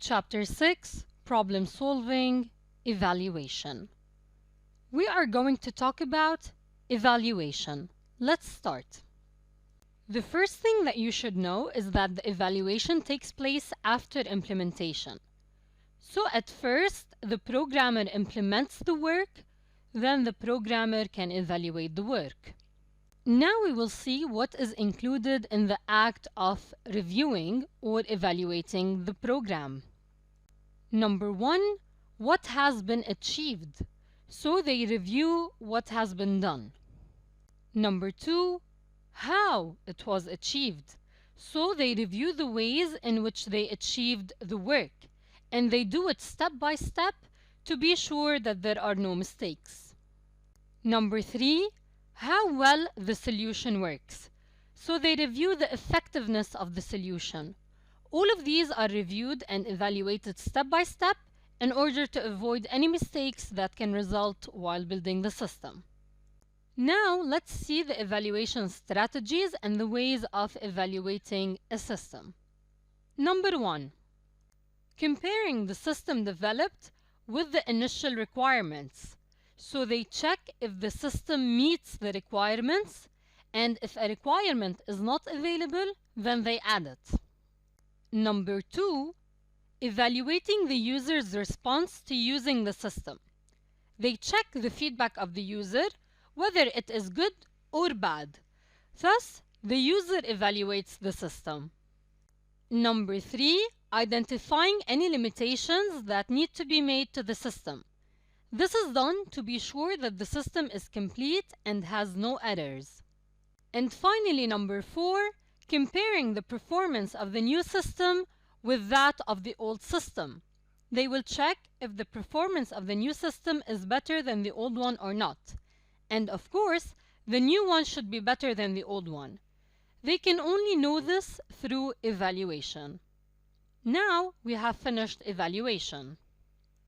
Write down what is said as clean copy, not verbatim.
Chapter 6, Problem Solving, Evaluation. We are going to talk about evaluation. Let's start. The first thing that you should know is that the evaluation takes place after implementation. So at first, the programmer implements the work, then the programmer can evaluate the work. Now we will see what is included in the act of reviewing or evaluating the program. Number 1, what has been achieved? So they review what has been done. Number 2, how it was achieved? So they review the ways in which they achieved the work, and they do it step by step to be sure that there are no mistakes. Number 3, how well the solution works. So they review the effectiveness of the solution. All of these are reviewed and evaluated step by step in order to avoid any mistakes that can result while building the system. Now let's see the evaluation strategies and the ways of evaluating a system. Number 1, comparing the system developed with the initial requirements. So they check if the system meets the requirements, and if a requirement is not available, then they add it. Number 2, evaluating the user's response to using the system. They check the feedback of the user, whether it is good or bad. Thus, the user evaluates the system. Number 3, identifying any limitations that need to be made to the system. This is done to be sure that the system is complete and has no errors. And finally, number 4, comparing the performance of the new system with that of the old system. They will check if the performance of the new system is better than the old one or not. And of course, the new one should be better than the old one. They can only know this through evaluation. Now we have finished evaluation.